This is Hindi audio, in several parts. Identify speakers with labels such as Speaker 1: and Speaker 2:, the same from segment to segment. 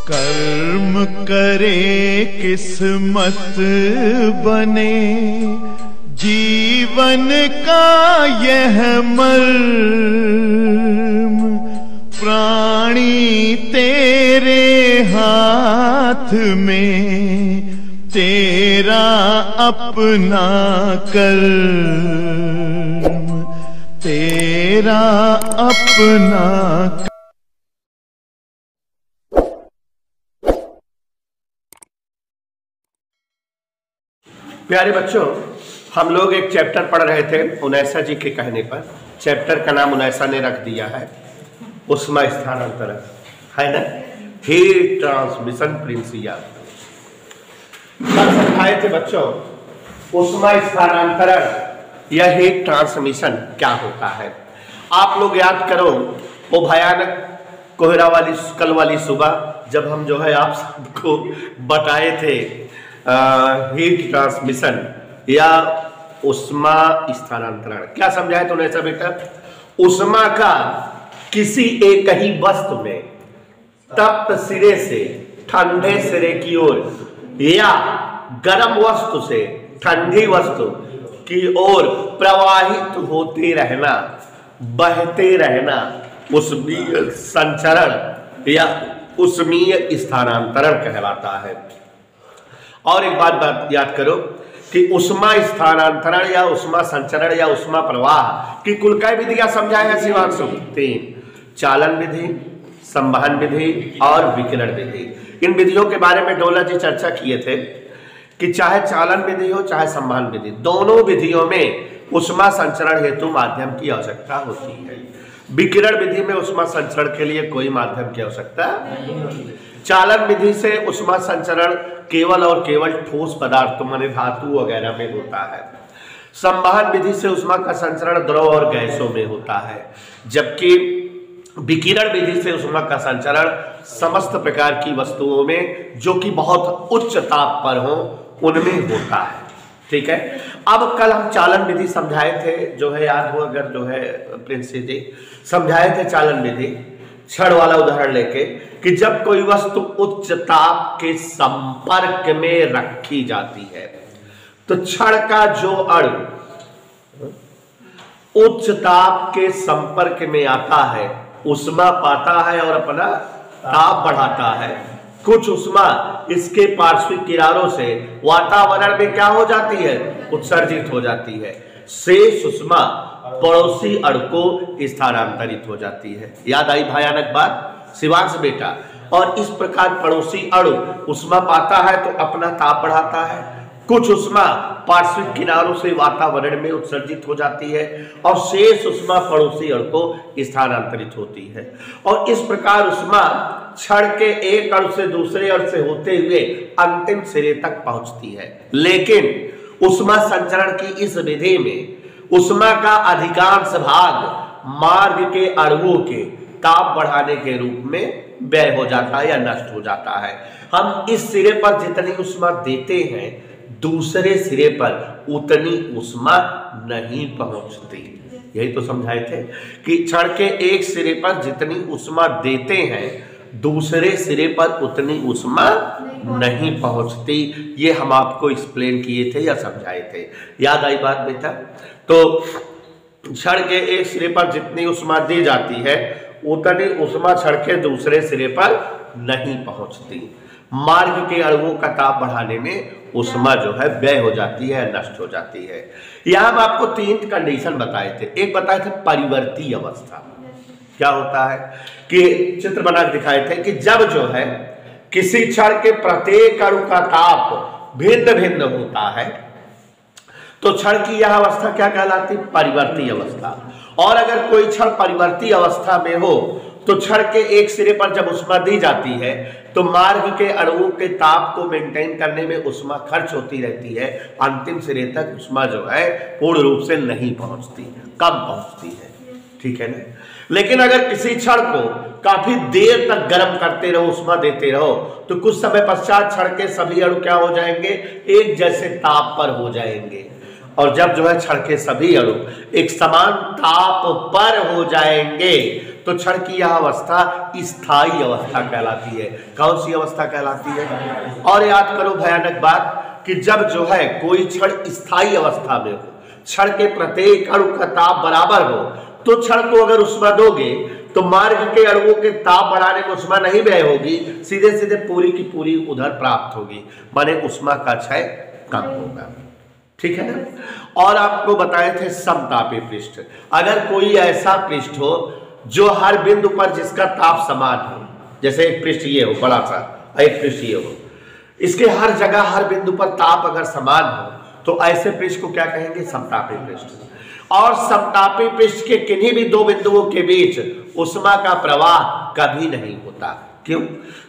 Speaker 1: कर्म करे किस्मत बने, जीवन का यह मर्म प्राणी तेरे हाथ में, तेरा अपना कर्म, तेरा अपना।
Speaker 2: प्यारे बच्चों, हम लोग एक चैप्टर पढ़ रहे थे उनैसा जी के कहने पर। चैप्टर का नाम उनैसा ने रख दिया है उष्मा स्थानांतरण, है ना, हीट ट्रांसमिशन प्रिंसिपल। कल समझाए थे बच्चों उष्मा स्थानांतरण या हीट ट्रांसमिशन क्या होता है। आप लोग याद करो वो भयानक कोहरा वाली कल वाली सुबह जब हम जो है आप सबको बताए थे हीट ट्रांसमिशन या उष्मा स्थानांतरण। क्या समझाए तो ऐसा बेटा, उष्मा का किसी एक ही वस्तु में तप्त सिरे से ठंडे सिरे की ओर या गर्म वस्तु से ठंडी वस्तु की ओर प्रवाहित होते रहना, बहते रहना उष्मीय संचरण या उष्मीय स्थानांतरण कहलाता है। और एक बात याद करो कि उष्मा स्थानांतरण या उष्मा संचरण या उष्मा प्रवाह की कुल कई विधियां समझाए हैं शिवांशु? 3, चालन विधि, संवहन विधि और विकिरण विधि। इन विधियों के बारे में डोला जी चर्चा किए थे कि चाहे चालन विधि हो चाहे संवहन विधि, दोनों विधियों में उष्मा संचरण हेतु माध्यम की आवश्यकता होती है। विकिरण विधि में उष्मा संचरण के लिए कोई माध्यम की आवश्यकता नहीं होती। चालन विधि से उष्मा संचरण केवल और केवल ठोस पदार्थों माने धातु वगैरह में होता है। संवहन विधि से उष्मा का संचरण द्रव और गैसों में होता है, जबकि विकिरण विधि से उष्मा का संचरण समस्त प्रकार की वस्तुओं में जो कि बहुत उच्च ताप पर हो उनमें होता है। ठीक है, अब कल हम चालन विधि समझाए थे, जो है याद हो अगर जो है प्रिंस जी समझाए थे चालन विधि क्षण वाला उदाहरण लेके कि जब कोई वस्तु उच्च ताप के संपर्क में रखी जाती है तो क्षण का जो अणु उच्च ताप के संपर्क में आता है उष्मा पाता है और अपना ताप बढ़ाता है। कुछ उष्मा इसके पार्श्विक किनारों से वातावरण में क्या हो जाती है, उत्सर्जित हो जाती है। शेष उष्मा पड़ोसी अणु को स्थानांतरित हो जाती है। याद आई भयानक बात शिवांश बेटा? और इस प्रकार पड़ोसी अणु उष्मा पाता है तो अपना ताप बढ़ाता है। कुछ उष्मा पार्श्विक किनारों से वातावरण में उत्सर्जित हो जाती है और शेष उष्मा पड़ोसी अणु को स्थानांतरित होती है। और इस प्रकार उष्मा क्षण के एक अणु से दूसरे अणु से होते हुए अंतिम सिरे तक पहुंचती है। लेकिन उष्मा संचरण की इस विधि में उष्मा का अधिकांश भाग मार्ग के अणुओं के ताप बढ़ाने के रूप में व्यय हो जाता है या नष्ट हो जाता है। हम इस सिरे पर जितनी उष्मा देते हैं दूसरे सिरे पर उतनी उष्मा नहीं पहुंचती। यही तो समझाए थे कि क्षण के एक सिरे पर जितनी उष्मा देते हैं दूसरे सिरे पर उतनी उष्मा नहीं पहुंचती। ये हम आपको एक्सप्लेन किए थे या समझाए थे, याद आई बात बेटा? तो क्षण के एक सिरे पर जितनी उष्मा दी जाती है उतनी उष्मा क्षण के दूसरे सिरे पर नहीं पहुंचती। मार्ग के अणुओं का ताप बढ़ाने में उष्मा जो है व्यय हो जाती है, नष्ट हो जाती है। यहां हम आपको 3 कंडीशन बताए थे। एक बताए थे परिवर्ती अवस्था। क्या होता है कि चित्र बना दिखाए थे कि जब जो है किसी क्षण के प्रत्येक अणु का ताप भिन्न भिन्न होता है तो क्षण की यह अवस्था क्या कहलाती? परिवर्ती अवस्था। और अगर कोई क्षण परिवर्ती अवस्था में हो तो क्षण के एक सिरे पर जब उष्मा दी जाती है तो मार्ग के अणुओं के ताप को मेंटेन करने में उष्मा खर्च होती रहती है। अंतिम सिरे तक उष्मा जो है पूर्ण रूप से नहीं पहुंचती, कम पहुंचती है। ठीक है ना? लेकिन अगर किसी क्षण को काफी देर तक गर्म करते रहो, उष्मा देते रहो, तो कुछ समय पश्चात क्षण के सभी अणु क्या हो जाएंगे? एक जैसे ताप पर हो जाएंगे। और जब जो है क्षण के सभी अणु एक समान ताप पर हो जाएंगे तो क्षण की यह अवस्था स्थायी अवस्था कहलाती है। कौन सी अवस्था कहलाती है? और याद करो भयानक बात कि जब जो है कोई क्षण स्थायी अवस्था में हो, क्षण के प्रत्येक अणु का ताप बराबर हो, तो क्षण को अगर उष्मा दोगे तो मार्ग के अणुओं के ताप बढ़ाने में उष्मा नहीं व्यय होगी, सीधे सीधे पूरी की पूरी उधर प्राप्त होगी, माने उष्मा का क्षय कम होगा। ठीक है ना। और आपको बताए थे समतापी पृष्ठ। अगर कोई ऐसा पृष्ठ हो जो हर बिंदु पर जिसका ताप समान हो, जैसे एक पृष्ठ ये हो बड़ा सा, एक पृष्ठ ये हो, इसके हर जगह हर बिंदु पर ताप अगर समान हो, तो ऐसे पृष्ठ को क्या कहेंगे? समतापी पृष्ठ। और समतापी पृष्ठ के किन्हीं भी दो बिंदुओं के बीच उष्मा का प्रवाह कभी नहीं होता। क्यों?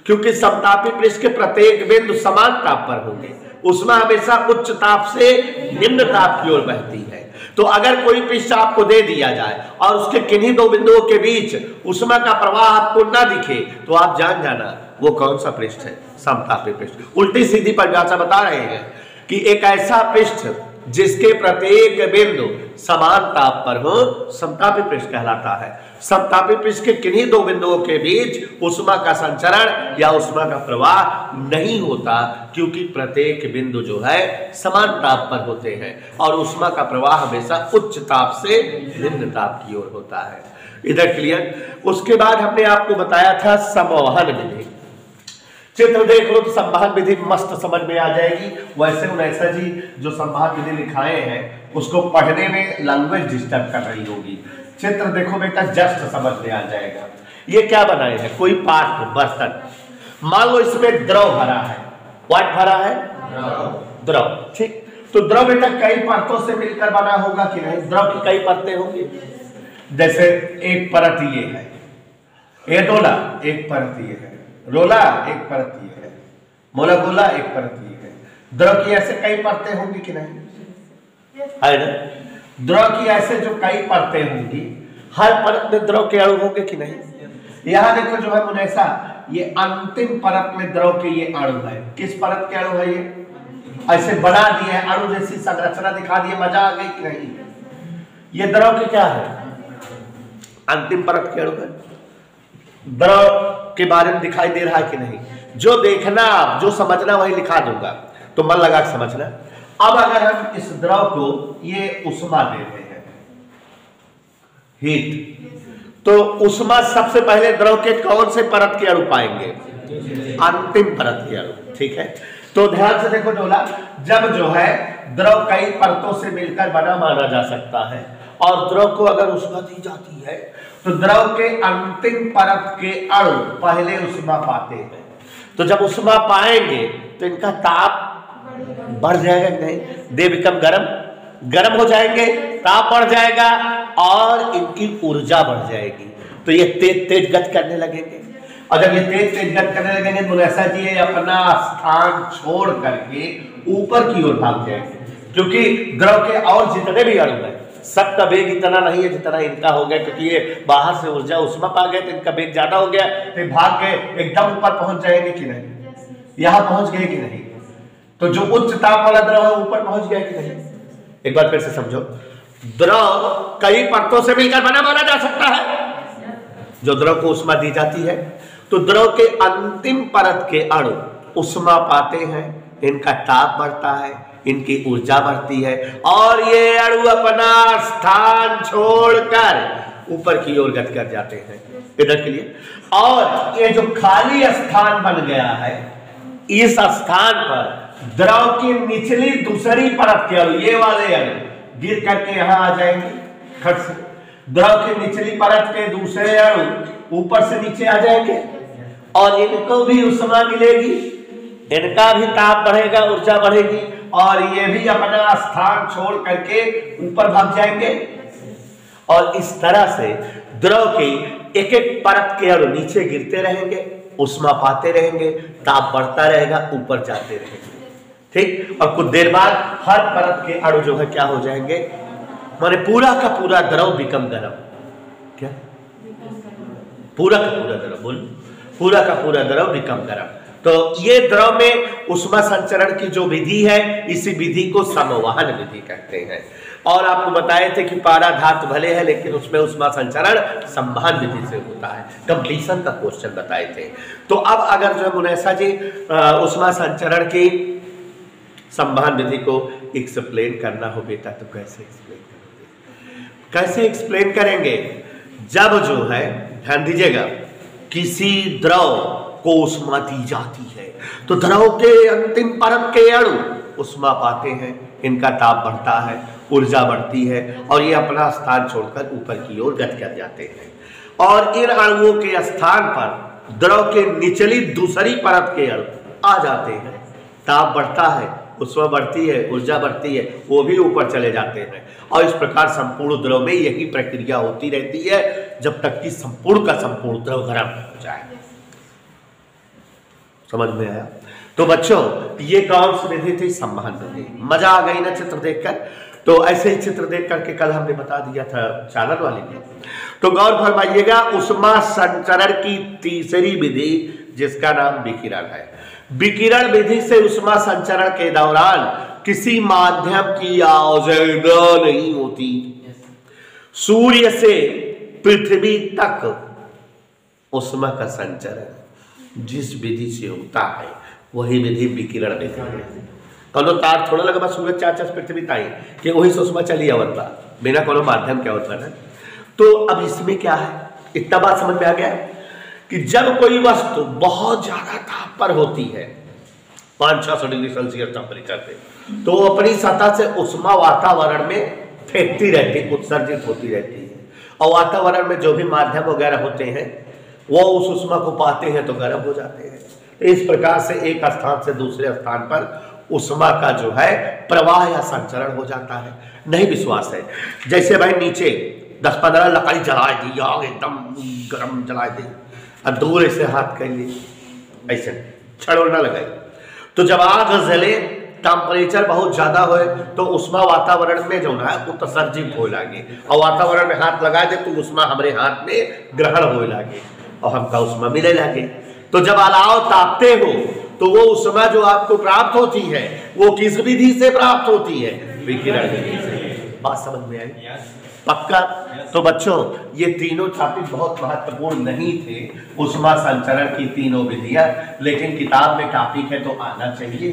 Speaker 2: क्योंकि समतापी पृष्ठ के प्रत्येक बिंदु समान ताप पर होंगे। उष्मा हमेशा उच्च ताप से निम्न ताप की ओर बहती है। तो अगर कोई पृष्ठ आपको दे दिया जाए और उसके किन्हीं दो बिंदुओं के बीच उष्मा का प्रवाह आपको ना दिखे, तो आप जान जाना वो कौन सा पृष्ठ है? समतापी पृष्ठ। उल्टी सीधी परिभाषा बता रहे हैं कि एक ऐसा पृष्ठ जिसके प्रत्येक बिंदु समान ताप पर हो, समतापी पृष्ठ कहलाता है। समतापी पृष्ठ के किन्हीं दो बिंदुओं के बीच उष्मा का संचरण या उष्मा का प्रवाह नहीं होता, क्योंकि प्रत्येक बिंदु जो है समान ताप पर होते हैं और उष्मा का प्रवाह हमेशा उच्च ताप से निम्न ताप की ओर होता है। इधर क्लियर। उसके बाद हमने आपको बताया था संवहन विधि। चित्र देख लो तो संवहन विधि मस्त समझ में आ जाएगी। वैसे उनैसा जी जो संवहन विधि लिखाए हैं उसको पढ़ने में लैंग्वेज डिस्टर्ब कर रही होगी। चित्र देखो बेटा, जस्ट समझ में आ जाएगा। ये क्या बनाए हैं? कोई पात्र बर्तन, मान लो इसमें द्रव भरा है। व्हाट भरा है? द्रव। ठीक, तो द्रव बेटा कई परतों से मिलकर बना होगा कि नहीं? द्रव की कई परतें होंगी। जैसे एक परत ये है, ये डोला, एक परत ये है, रोला एक परत ये है, मोला गोला एक परत ये है। द्रव की ऐसे कई परतें होंगी कि नहीं? है ना। द्रव की ऐसे जो कई परतें होंगी, हर परत में द्रव के अणु होंगे कि नहीं? यहां देखो जो है मुनैसा, ये अंतिम परत में द्रव के ये अणु है। किस परत के अणु है? ये ऐसे बना दिए अणु जैसी संरचना दिखा दिए, मजा आ गई कि नहीं? ये द्रव के क्या है? अंतिम परत के अणु है। द्रव के बारे में दिखाई दे रहा है कि नहीं? जो देखना आप, जो समझना वही लिखा दूंगा, तो मन लगा के समझना। अब अगर हम इस द्रव को ये उष्मा देते हैं, हीट, तो उष्मा सबसे पहले द्रव के कौन से परत के अणु पाएंगे? अंतिम परत के अणु। ठीक है, तो ध्यान से देखो डोला, जब जो है द्रव कई परतों से मिलकर बना माना जा सकता है और द्रव को अगर उष्मा दी जाती है तो द्रव के अंतिम परत के अणु पहले उष्मा पाते हैं। तो जब उष्मा पाएंगे तो इनका ताप बढ़ जाएगा नहीं? दे बिकम गर्म हो जाएंगे, ताप बढ़ जाएगा और इनकी ऊर्जा बढ़ जाएगी। तो ये तेज तेज गति करने लगेंगे और जब ये तेज तेज गति करने लगेंगे तो ऐसा जी अपना स्थान छोड़ करके ऊपर की ओर भाग जाएंगे, क्योंकि द्रव के और जितने भी अणु हैं सबका वेग इतना नहीं है जितना इनका हो गया, क्योंकि ये बाहर से ऊर्जा उष्मा पा गए तो इनका वेग ज्यादा हो गया, तो भाग के एकदम ऊपर पहुंच जाएंगे कि नहीं? यहां पहुंच गए कि नहीं? तो जो उच्च ताप वाला द्रव है ऊपर पहुंच गया कि नहीं? एक बार फिर से समझो, द्रव कई परतों से मिलकर बना माना जा सकता है। जो द्रव को उष्मा दी जाती है तो द्रव के अंतिम परत के अणु उष्मा पाते हैं, इनका ताप बढ़ता है, इनकी ऊर्जा बढ़ती है और ये अणु अपना स्थान छोड़कर ऊपर की ओर गति कर जाते हैं। इधर के लिए, और ये जो खाली स्थान बन गया है, इस स्थान पर द्रव की निचली दूसरी परत के अणु, ये वाले अणु गिर करके यहां आ जाएंगे खट से। द्रव की निचली परत के दूसरे अणु ऊपर से नीचे आ जाएंगे और इनको भी उष्मा मिलेगी, इनका भी ताप बढ़ेगा, ऊर्जा बढ़ेगी और ये भी अपना स्थान छोड़ करके ऊपर भाग जाएंगे। और इस तरह से द्रव के एक एक परत के अणु नीचे गिरते रहेंगे, उष्मा पाते रहेंगे, ताप बढ़ता रहेगा, ऊपर जाते रहेंगे। ठीक, और कुछ देर बाद हर परत के अणु जो है क्या हो जाएंगे? माने पूरा का पूरा द्रव बिकम गर्म। क्या? पूरा का पूरा द्रव, बोल, पूरा का पूरा द्रव बिकम गर्म। तो ये द्रव में उष्मा संचरण की जो विधि है, इसी विधि को संवहन विधि कहते हैं। और आपको बताए थे कि पारा धातु भले है लेकिन उसमें उष्मा संचरण संवहन विधि से होता है, कंप्लीशन का क्वेश्चन बताए थे। तो अब अगर जो है मुनेसा जी उष्मा संचरण की संवहन विधि को एक्सप्लेन करना हो बेटा तो कैसे एक्सप्लेन करोगे, कैसे एक्सप्लेन करेंगे? जब जो है ध्यान दीजिएगा किसी द्रव को उष्मा दी जाती है तो द्रव के अंतिम परत के अणु उष्मा पाते हैं, इनका ताप बढ़ता है, ऊर्जा बढ़ती है और ये अपना स्थान छोड़कर ऊपर की ओर गति कर जाते हैं। और इन अणुओं के स्थान पर द्रव के निचली दूसरी परत के अणु आ जाते हैं, ताप बढ़ता है, उष्मा बढ़ती है, ऊर्जा बढ़ती है, वो भी ऊपर चले जाते हैं। और इस प्रकार संपूर्ण द्रव में यही प्रक्रिया होती रहती है जब तक कि संपूर्ण का संपूर्ण द्रव गर्म हो जाए। समझ में आया? तो बच्चों ये कौन सी विधि थी? संवहन विधि। मजा आ गई ना चित्र देखकर? तो ऐसे ही चित्र देख करके कल हमने बता दिया था चालन वाले में। तो गौर फरमाइएगा उष्मा संचरण की तीसरी विधि जिसका नाम विकिरण है। विकिरण विधि से उष्मा संचरण के दौरान किसी माध्यम की आवश्यकता नहीं होती। सूर्य से पृथ्वी तक उष्मा का संचरण जिस विधि से होता है वही विधि विकिरण विधि है। कोनो तार थोड़ा लगा सूरज चाचा पृथ्वी ताई कि वही से उष्मा चली आवत बा बिना कोनो माध्यम के आवत ना। तो अब इसमें क्या है, इतना बात समझ में आ गया कि जब कोई वस्तु बहुत ज्यादा ताप पर होती है 500-600 डिग्री सेल्सियस टेम्परेचर पे, तो वो अपनी सतह से उष्मा वातावरण में फेंकती रहती है, उत्सर्जित होती रहती है। और वातावरण में जो भी माध्यम वगैरह होते हैं वो उस उष्मा को पाते हैं तो गर्म हो जाते हैं। इस प्रकार से एक स्थान से दूसरे स्थान पर उष्मा का जो है प्रवाह या संचरण हो जाता है। नहीं विश्वास है, जैसे भाई नीचे 10-15 लकड़ी जला दी, आग एकदम गर्म जला दी और दूर ऐसे हाथ कर ली, ऐसे छड़ ना लगाई, तो जब आग जले टेम्परेचर बहुत ज्यादा हो तो उष्मा वातावरण में जो है उत्सर्जित हो लगे और वातावरण में हाथ लगा दे तो उष्मा हमारे हाथ में ग्रहण हो लगे और हमका उष्मा मिले लगे। तो जब अलाव तापते हो तो वो उष्मा जो आपको प्राप्त होती है वो किस विधि से प्राप्त होती है? विकिरण विधि से। बात समझ में आई? पक्का? तो बच्चों ये तीनों टॉपिक बहुत महत्वपूर्ण नहीं थे, उष्मा संचरण की तीनों विधियां, लेकिन किताब में टॉपिक है तो आना चाहिए।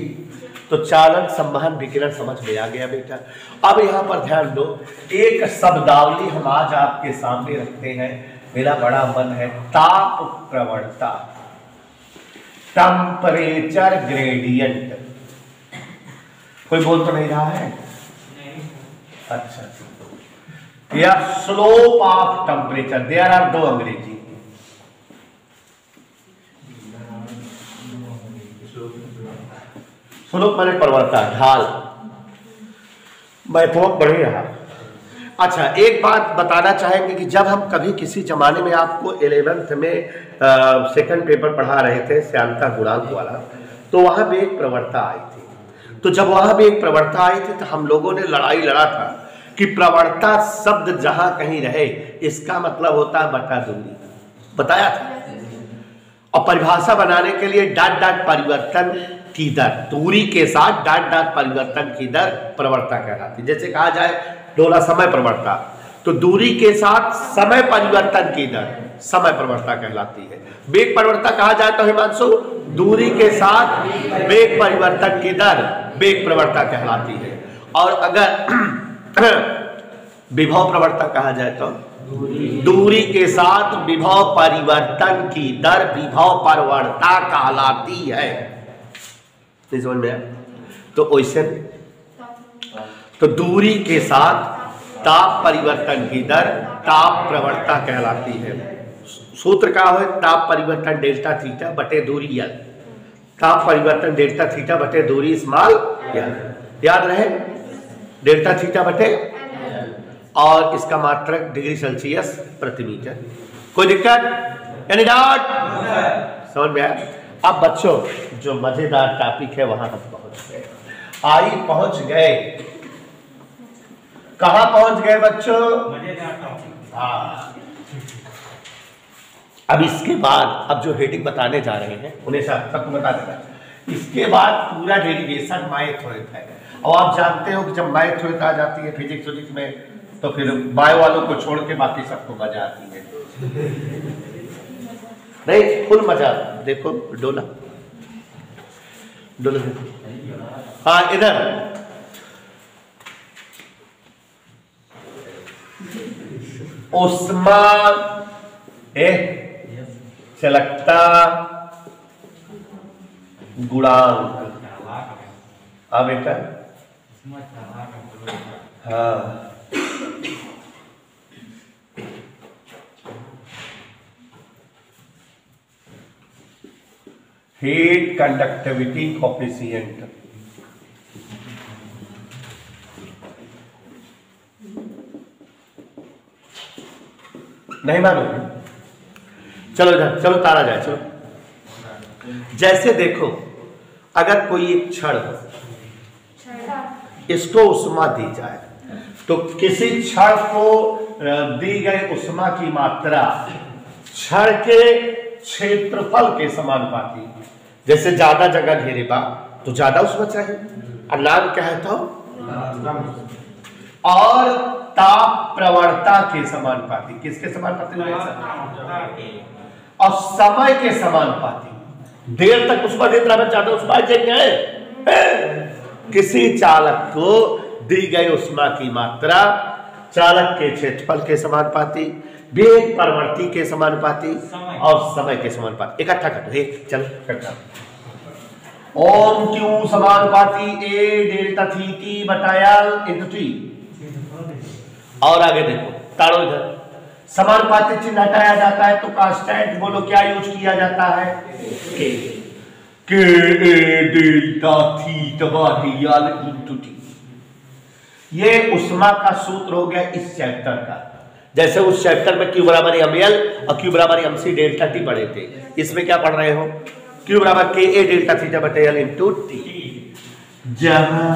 Speaker 2: तो चालन संवहन विकिरण समझ में आ गया बेटा। अब यहाँ पर ध्यान दो, एक शब्दावली हम आज आपके सामने रखते हैं, मेरा बड़ा मन है, ताप प्रवणता, टेम्परेचर ग्रेडियंट। कोई बोल तो नहीं रहा है? अच्छा, या slope of temperature, there are दो अंग्रेजी। स्लोप मैंने प्रवणता, ढाल, मैं बहुत बढ़ रहा। अच्छा, एक बात बताना चाहेंगे कि जब हम कभी किसी जमाने में आपको 11th में सेकंड पेपर पढ़ा रहे थे श्यानता गुणांक वाला, तो वहां भी एक प्रवणता आई थी। तो जब वहां भी एक प्रवणता आई थी तो हम लोगों ने लड़ाई लड़ा था कि प्रवणता शब्द जहां कहीं रहे इसका मतलब होता है बटा दूरी, बताया था। और परिभाषा बनाने के लिए डॉट डॉट परिवर्तन की दर, दूरी के साथ डॉट डॉट परिवर्तन की दर प्रवणता कहलाती। जैसे कहा जाए डोला समय प्रवणता, तो दूरी के साथ समय परिवर्तन की दर समय प्रवणता कहलाती है। वेग प्रवणता कहा जाए तो हिमांशु दूरी के साथ वेग परिवर्तन की दर वेग प्रवणता कहलाती है। और अगर विभव प्रवणता कहा जाए तो दूरी के साथ विभव परिवर्तन की दर विभव प्रवणता कहलाती है। समझ में आया? तो वैसे तो दूरी के साथ ताप परिवर्तन की दर ताप प्रवणता कहलाती है। सूत्र का है ताप परिवर्तन डेल्टा थीटा बटे दूरी एल, ताप परिवर्तन डेल्टा थीटा बटे दूरी स्मॉल एल, याद रहे डेल्टा थीटा बटे, और इसका मात्रक डिग्री सेल्सियस प्रति मीटर। कोई दिक्कत? Any doubt? समझ में आया? अब बच्चों जो मजेदार टॉपिक है वहां हम पहुंच गए। आई पहुंच गए, कहां पहुंच गए बच्चों? मजेदार टॉपिक। हाँ, अब इसके बाद अब जो हेडिंग बताने जा रहे हैं उन्हें सबको बता देना। इसके बाद पूरा डेरिवेशन माइथोड है। और आप जानते हो कि जब मैथ आ जाती है फिजिक्स में, तो फिर बायो वालों को छोड़ के बाकी सबको मजा आती है। नहीं, फुल मजा। देखो डोला डोला देखो। हाँ इधर उष्मा चलकता गुणांक। हाँ बेटा, हाँ हीट कंडक्टिविटी कोफिशिएंट। नहीं मालूम? चलो इधर, चलो तारा जाए, चलो। जैसे देखो, अगर कोई एक क्षण हो, इसको उष्मा दी जाए, तो किसी क्षण को दी गई उष्मा की मात्रा क्षण के क्षेत्रफल के समानुपाती। जैसे ज्यादा जगह घेरे बा तो ज्यादा उष्मा चाहिए, और नाम क्या है तो, और ताप प्रवणता के समानुपाती। किसके समानुपाती? और समय के समानुपाती। देर तक उष्मा देता है, ज्यादा उष्मा चाहिए। किसी चालक को दी गई उष्मा की मात्रा चालक के क्षेत्रफल के समानुपाती, वेग प्रवृत्ति के समानुपाती और समय के समानुपाती। इकट्ठा कर दो, चल इकट्ठा। ओम क्यू समानुपाती ए डेल्टा थी टी बटाया इंटू टी। और आगे देखो, ताड़ो इधर। समानुपाती चिन्ह हटाया जाता है तो कांस्टेंट बोलो क्या यूज किया जाता है? के डेल्टा थीटा बटाया इंटू टी। ये उष्मा का सूत्र हो गया इस चैप्टर का। जैसे उस चैप्टर में Q बराबर ml और Q बराबर mc डेल्टा टी पढ़े थे, इसमें क्या पढ़ रहे हो? Q बराबर Ka डेल्टा थीटा बटा L इंटू टी। जहां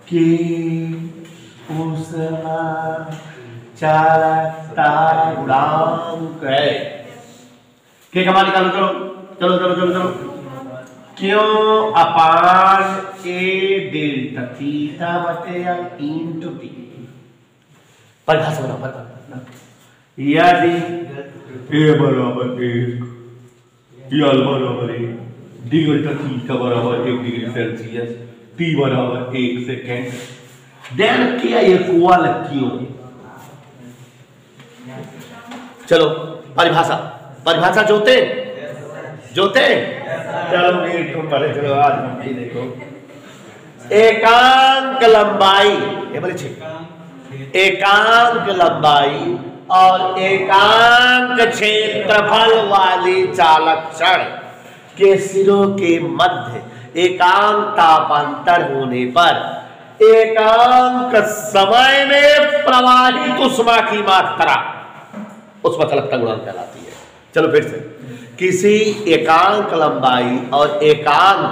Speaker 2: के उष्मा चालकता गुणांक है। के कमा निकालो, चलो चलो चलो चलो चलो। क्यों अपान ए डेल्टा थीटा बटे L इंटू टी। परिभाषा बनाओ, यदि ए बराबर 1, L बराबर 1, डेल्टा थीटा बराबर 1 डिग्री सेल्सियस, टी बराबर 1 सेकेंड, देन क्या इक्वल क्यों। चलो परिभाषा जोते चलो पढ़े। चलो आज हम भी देखो, एकांक लंबाई, ये बोले एकांक लंबाई और एकांक क्षेत्रफल वाली चालक क्षण के सिरों के मध्य एकांक तापांतर होने पर एकांक समय में प्रवाहित उष्मा की मात्रा उष्मा चालकता गुणांक कहलाती है। चलो फिर से, किसी एकांक लंबाई और एकांक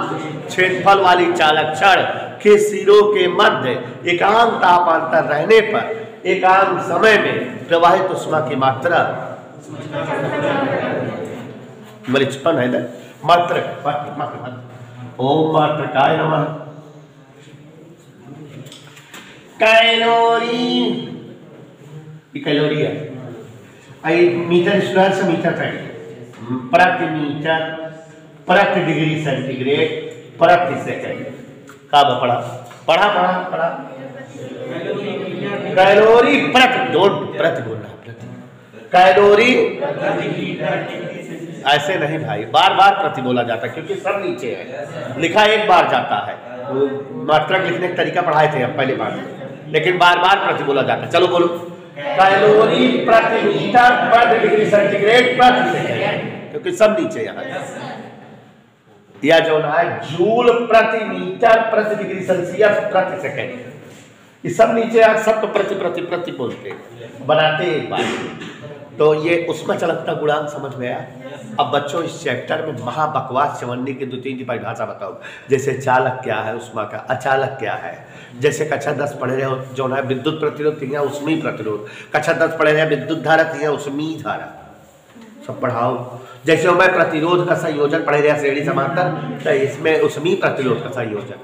Speaker 2: क्षेत्रफल वाली चालक क्षण के सिरों के मध्य एकांक तापांतर रहने पर एकांक समय में प्रवाहित उष्मा की मात्रा मरिचपन है ना, मात्र ओम मात्रकाय नमः। कैलोरी, कैलोरी है मीटर स्क्वायर से मीटर तक, प्रति मीटर प्रति डिग्री सेंटीग्रेड प्रति सेकंड। का पढ़ा पढ़ा पढ़ा पढ़ा कैलोरी प्रति, प्रति बोलना, प्रति कैलोरी। ऐसे नहीं भाई, बार बार प्रति बोला जाता है क्योंकि सब नीचे है, लिखा एक बार जाता है। मात्रक लिखने का तरीका पढ़ाए थे हम पहले बार, लेकिन बार बार प्रति बोला जाता है। चलो बोलो, कैलोरी प्रति मीटर प्रति डिग्री सेंटीग्रेड प्रति सेकंड, क्योंकि सब नीचे यहाँ या जो ना है जूल प्रति मीटर प्रति डिग्री सेल्सियस प्रति सेकंड, ये सब नीचे आज सब तो प्रति प्रति प्रति बोलते बनाते एक बार। तो ये उष्मा चालकता गुणांक समझ में आया। अब बच्चों इस चैप्टर में महाबकवास चवन्नी की 2-3 की परिभाषा बताओ। जैसे चालक क्या है उष्मा का, अचालक क्या है। जैसे कक्षा 10 पढ़े रहे हो जो है विद्युत प्रतिरोध थी, उष्मी प्रतिरोध। कक्षा 10 पढ़े रहे विद्युत धारा थी, उष्मी धारा, सब पढ़ाओ। जैसे मैं प्रतिरोध का संयोजन पढ़े रहे श्रेणी समांतर, तो इसमें उष्मी प्रतिरोध का संयोजन।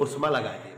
Speaker 2: उष्मा लगा दिया।